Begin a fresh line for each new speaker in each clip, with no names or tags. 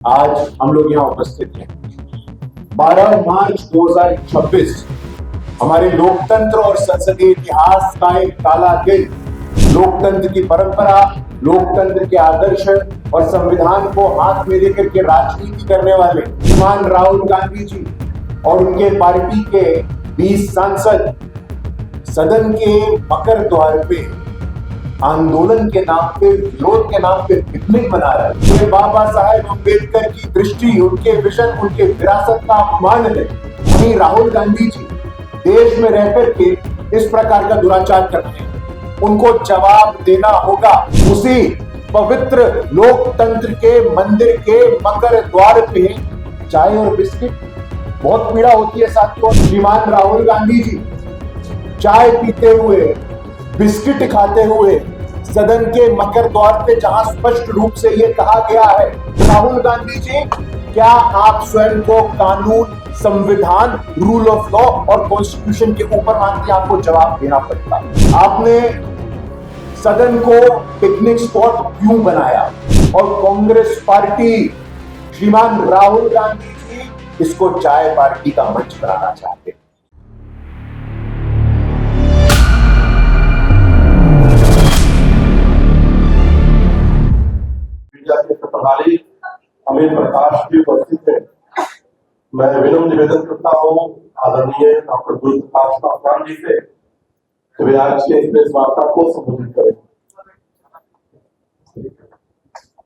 आज हम लोग यहाँ उपस्थित हैं 12 मार्च 2026 हमारे लोकतंत्र और संसदीय इतिहास का एक काला दिन। लोकतंत्र की परंपरा, लोकतंत्र के आदर्श और संविधान को हाथ में लेकर के राजनीति करने वाले श्रीमान राहुल गांधी जी और उनके पार्टी के 20 सांसद सदन के मकर द्वार पे आंदोलन के नाम पे, विरोध के नाम पे पिकनिक मना रहे हैं। ये बाबा साहेब अम्बेडकर की दृष्टि, उनके विजन, उनके विरासत का अपमान है। वहीं राहुल गांधी जी देश में रहकर के इस प्रकार का दुराचार कर रहे हैं। उनको जवाब देना होगा। उसी पवित्र लोकतंत्र के मंदिर के मकर द्वार पे चाय और बिस्किट, बहुत पीड़ा होती है साथियों। श्रीमान राहुल गांधी जी चाय पीते हुए, बिस्किट खाते हुए सदन के मकर द्वार पे, जहां स्पष्ट रूप से यह कहा गया है, राहुल गांधी जी, क्या आप स्वयं को कानून, संविधान, रूल ऑफ लॉ और कॉन्स्टिट्यूशन के ऊपर मानते हैं? आपको जवाब देना पड़ता है। आपने सदन को पिकनिक स्पॉट क्यों बनाया? और कांग्रेस पार्टी, श्रीमान राहुल गांधी जी इसको चाय पार्टी का मंच बनाना चाहते हैं।
प्रभारी अमित प्रकाश जी उपस्थित है। मैं विनम्र निवेदन करता हूँ आदरणीय डॉक्टर गुरु प्रकाश पासवान जी से वे आज के इस प्रेस वार्ता को संबोधित करें।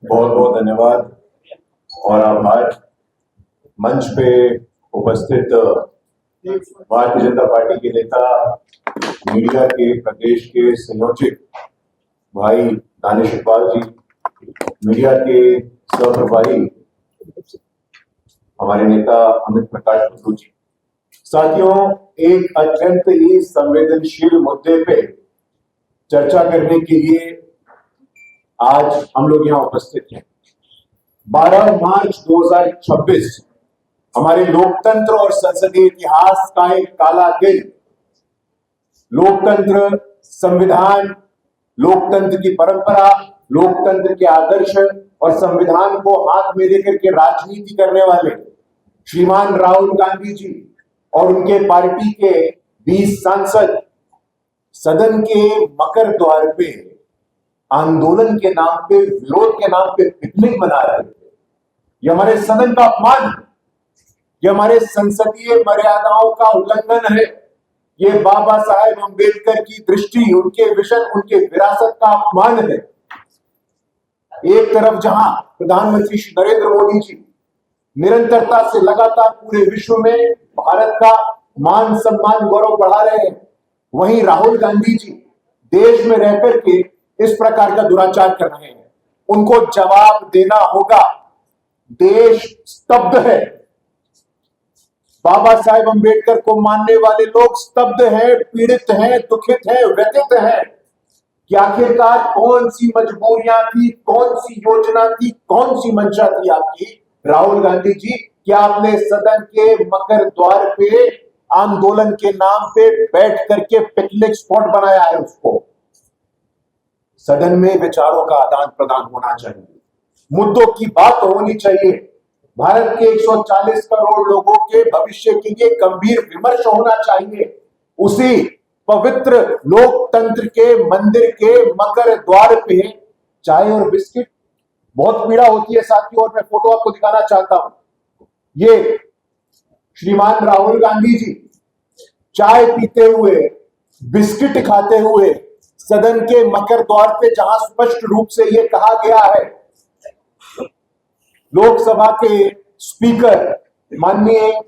बहुत बहुत धन्यवाद और आभार। मंच पे उपस्थित भारतीय जनता पार्टी के नेता, मीडिया के प्रदेश के संयोजक भाई दानिश इकबाल जी, मीडिया के सहप्रभारी हमारे नेता अमित प्रकाश बसु जी। साथियों, एक अत्यंत ही संवेदनशील मुद्दे पे चर्चा करने के लिए आज हम लोग यहाँ उपस्थित हैं। 12 मार्च 2026 हमारे लोकतंत्र और संसदीय इतिहास का एक काला दिन। लोकतंत्र, संविधान, लोकतंत्र की परंपरा, लोकतंत्र के आदर्श और संविधान को हाथ में लेकर के राजनीति करने वाले श्रीमान राहुल गांधी जी और उनके पार्टी के 20 सांसद सदन के मकर द्वार पे आंदोलन के नाम पे, विरोध के नाम पे पिकनिक मना रहे थे। यह हमारे सदन का अपमान है, यह हमारे संसदीय मर्यादाओं का उल्लंघन है। ये बाबा साहेब अम्बेडकर की दृष्टि, उनके विजन, उनके विरासत का अपमान है। एक तरफ जहां प्रधानमंत्री श्री नरेंद्र मोदी जी निरंतरता से लगातार पूरे विश्व में भारत का मान, सम्मान, गौरव बढ़ा रहे हैं, वहीं राहुल गांधी जी देश में रहकर के इस प्रकार का दुराचार कर रहे हैं। उनको जवाब देना होगा। देश स्तब्ध है। बाबा साहेब अम्बेडकर को मानने वाले लोग स्तब्ध हैं, पीड़ित हैं, दुखित हैं, व्यथित हैं कि आखिरकार कौन सी मजबूरियां थी, कौन सी योजना थी, कौन सी मंशा थी आपकी राहुल गांधी जी, कि आपने सदन के मकर द्वार पे आंदोलन के नाम पे बैठ करके पिकनिक स्पॉट बनाया है। उसको सदन में विचारों का आदान प्रदान होना चाहिए, मुद्दों की बात होनी चाहिए, भारत के 140 करोड़ लोगों के भविष्य के लिए गंभीर विमर्श होना चाहिए। उसी पवित्र लोकतंत्र के मंदिर के मकर द्वार पे चाय और बिस्किट, बहुत पीड़ा होती है साथियों। और मैं फोटो आपको दिखाना चाहता हूं। ये श्रीमान राहुल गांधी जी चाय पीते हुए, बिस्किट खाते हुए सदन के मकर द्वार पे, जहां स्पष्ट रूप से यह कहा गया है, लोकसभा के स्पीकर माननीय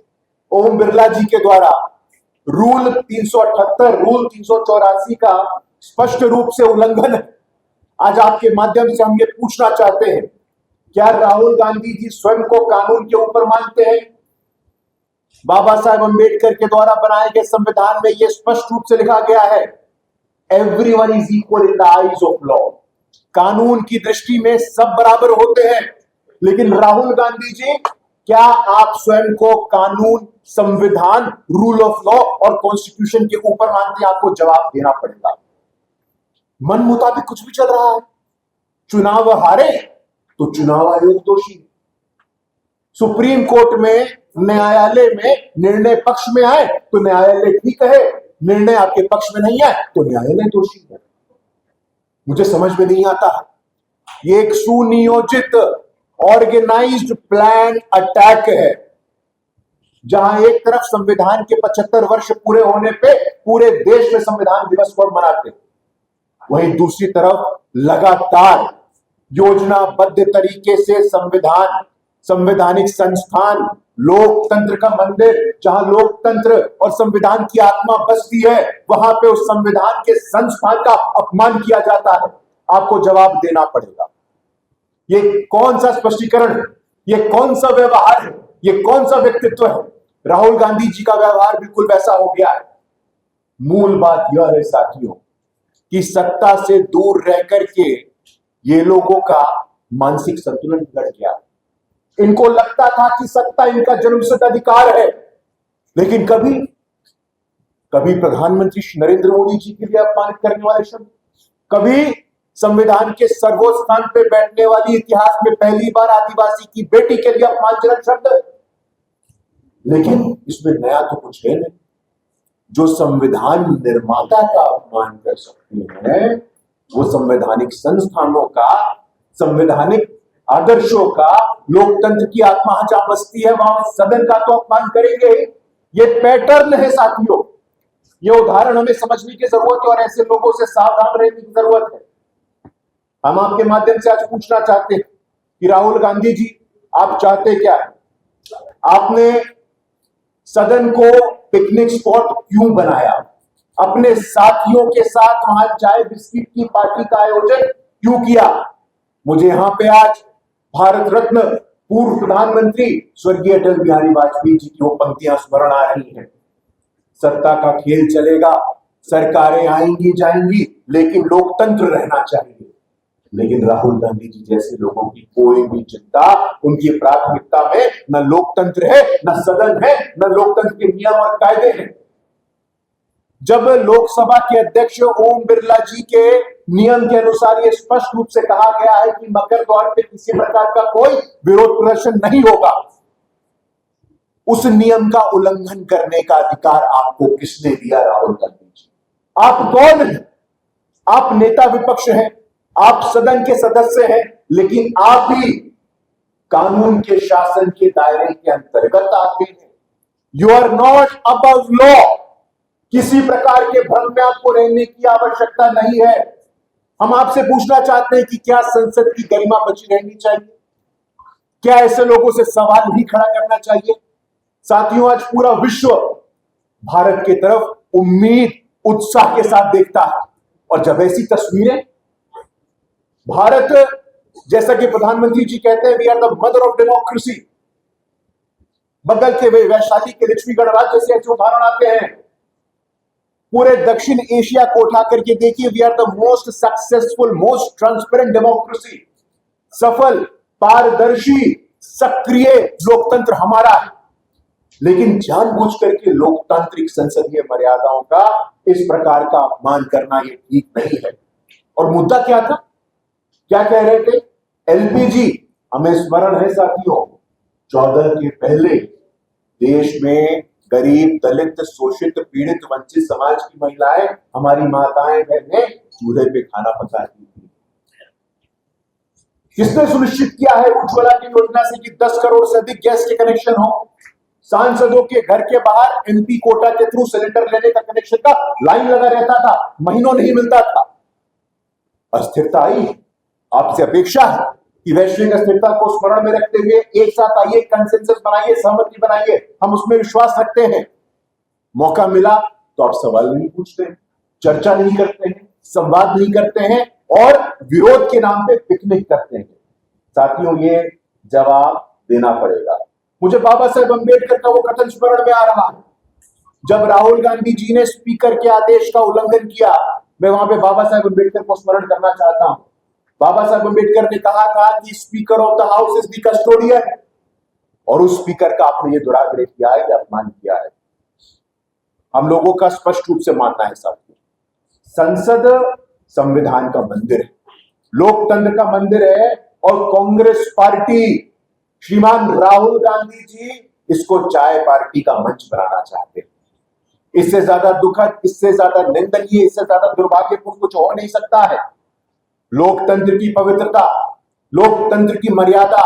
ओम बिरला जी के द्वारा रूल 378, रूल 384 का स्पष्ट रूप से उल्लंघन है। आज आपके माध्यम से हम ये पूछना चाहते हैं, क्या राहुल गांधी जी स्वयं को कानून के ऊपर मानते हैं? बाबा साहेब अम्बेडकर के द्वारा बनाए गए संविधान में यह स्पष्ट रूप से लिखा गया है, everyone is equal in the eyes of law. कानून की दृष्टि में सब बराबर होते हैं। लेकिन राहुल गांधी जी, क्या आप स्वयं को कानून, संविधान, रूल ऑफ लॉ और कॉन्स्टिट्यूशन के ऊपर मानते हैं? आपको जवाब देना पड़ेगा। मन मुताबिक कुछ भी चल रहा है। चुनाव हारे तो चुनाव आयोग दोषी, सुप्रीम कोर्ट में, न्यायालय में निर्णय पक्ष में आए तो न्यायालय ठीक है, निर्णय आपके पक्ष में नहीं आए तो न्यायालय दोषी है। मुझे समझ में नहीं आता, ये एक सुनियोजित ऑर्गेनाइज्ड प्लान अटैक है, जहां एक तरफ संविधान के 75 वर्ष पूरे होने पे पूरे देश में संविधान दिवस को मनाते, वहीं दूसरी तरफ लगातार योजनाबद्ध तरीके से संवैधानिक संस्थान, लोकतंत्र का मंदिर, जहां लोकतंत्र और संविधान की आत्मा बसती है, वहां पे उस संविधान के संस्थान का अपमान किया जाता है। आपको जवाब देना पड़ेगा। ये कौन सा स्पष्टीकरण है? ये कौन सा व्यवहार है? ये कौन सा व्यक्तित्व है? राहुल गांधी जी का व्यवहार बिल्कुल वैसा हो गया है। मूल बात यह है साथियों कि सत्ता से दूर रह करके ये लोगों का मानसिक संतुलन बिगड़ गया। इनको लगता था कि सत्ता इनका जन्मसिद्ध अधिकार है, लेकिन कभी प्रधानमंत्री श्री नरेंद्र मोदी जी के लिए अपमानित करने वाले शब्द, कभी संविधान के सर्वोच्च स्थान पे बैठने वाली, इतिहास में पहली बार आदिवासी की बेटी के लिए अपमानजनक शब्द। लेकिन इसमें नया तो कुछ है नहीं। जो संविधान निर्माता का अपमान कर सकते हैं, वो संवैधानिक संस्थानों का, संवैधानिक आदर्शों का, लोकतंत्र की आत्मा जहां बसती है वहां सदन का तो अपमान करेंगे। ये पैटर्न है साथियों, ये उदाहरण हमें समझने की जरूरत है और ऐसे लोगों से सावधान रहने की जरूरत है। हम आपके माध्यम से आज पूछना चाहते हैं कि राहुल गांधी जी, आप चाहते क्या है? आपने सदन को पिकनिक स्पॉट क्यों बनाया? अपने साथियों के साथ वहां चाय बिस्किट की पार्टी का आयोजन क्यों किया? मुझे यहां पे आज भारत रत्न पूर्व प्रधानमंत्री स्वर्गीय अटल बिहारी वाजपेयी जी की वो पंक्तियां स्मरण आ रही हैं। सत्ता का खेल चलेगा, सरकारें आएंगी जाएंगी, लेकिन लोकतंत्र रहना चाहिए। लेकिन राहुल गांधी जी जैसे लोगों की कोई भी चिंता, उनकी प्राथमिकता में न लोकतंत्र है, न सदन है, न लोकतंत्र के नियम और कायदे हैं। जब लोकसभा के अध्यक्ष ओम बिरला जी के नियम के अनुसार यह स्पष्ट रूप से कहा गया है कि मकर दौड़ पे किसी प्रकार का कोई विरोध प्रदर्शन नहीं होगा, उस नियम का उल्लंघन करने का अधिकार आपको किसने दिया? राहुल गांधी जी। आप कौन हैं? आप नेता विपक्ष हैं, आप सदन के सदस्य हैं, लेकिन आप भी कानून के शासन के दायरे के अंतर्गत आते हैं। You are not above law. किसी प्रकार के भ्रम में आपको रहने की आवश्यकता नहीं है। हम आपसे पूछना चाहते हैं कि क्या संसद की गरिमा बची रहनी चाहिए? क्या ऐसे लोगों से सवाल नहीं खड़ा करना चाहिए? साथियों, आज पूरा विश्व भारत की तरफ उम्मीद, उत्साह के साथ देखता है, और जब ऐसी तस्वीरें, भारत, जैसा कि प्रधानमंत्री जी कहते हैं, we are the mother of democracy, बगल के वैशाली के लक्ष्मी गणराज्य से ऐसे उदाहरण आते हैं। पूरे दक्षिण एशिया को उठा करके देखिए, we are the most successful, most transparent democracy. सफल, पारदर्शी, सक्रिय लोकतंत्र हमारा है। लेकिन जानबूझ करके लोकतांत्रिक संसदीय मर्यादाओं का इस प्रकार का अपमान करना ये ठीक नहीं है। और मुद्दा क्या था? क्या कह रहे थे? एलपीजी। हमें स्मरण है साथियों, 14 के पहले देश में गरीब, दलित, शोषित, पीड़ित, वंचित समाज की महिलाएं, हमारी माताएं बहनें चूल्हे पे खाना पकाती थी। किसने सुनिश्चित किया है उज्ज्वला की योजना से कि 10 करोड़ से अधिक गैस के कनेक्शन हो? सांसदों के घर के बाहर एमपी कोटा के थ्रू सिलेंडर लेने का कनेक्शन का लाइन लगा रहता था, महीनों नहीं मिलता था। अस्थिरता आई। आपसे अपेक्षा है कि वैश्विक अस्थिरता को स्मरण में रखते हुए एक साथ आइए, कंसेंसस बनाइए, सहमति बनाइए, हम उसमें विश्वास रखते हैं। मौका मिला तो आप सवाल नहीं पूछते हैं, चर्चा नहीं करते हैं, संवाद नहीं करते हैं और विरोध के नाम पे पिकनिक करते हैं। साथियों, ये जवाब देना पड़ेगा। मुझे बाबा साहेब अंबेडकर का वो कथन स्मरण में आ रहा है, जब राहुल गांधी जी ने स्पीकर के आदेश का उल्लंघन किया। मैं वहां पे बाबा साहेब अंबेडकर को स्मरण करना चाहता हूं। बाबा साहेब अंबेडकर ने कहा था कि speaker of the house is the custodian, और उस स्पीकर का आपने ये दुराग्रह किया है, या अपमान किया है। हम लोगों का स्पष्ट रूप से मानना है साथियों, संसद संविधान का मंदिर है, लोकतंत्र का मंदिर है, और कांग्रेस पार्टी श्रीमान राहुल गांधी जी इसको चाय पार्टी का मंच बनाना चाहते हैं। इससे ज्यादा दुखद, इससे ज्यादा निंदनीय, इससे ज्यादा दुर्भाग्यपूर्ण कुछ हो नहीं सकता है। लोकतंत्र की पवित्रता, लोकतंत्र की मर्यादा,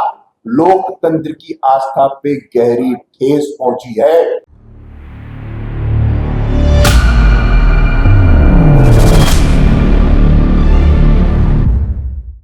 लोकतंत्र की आस्था पे गहरी ठेस पहुंची है।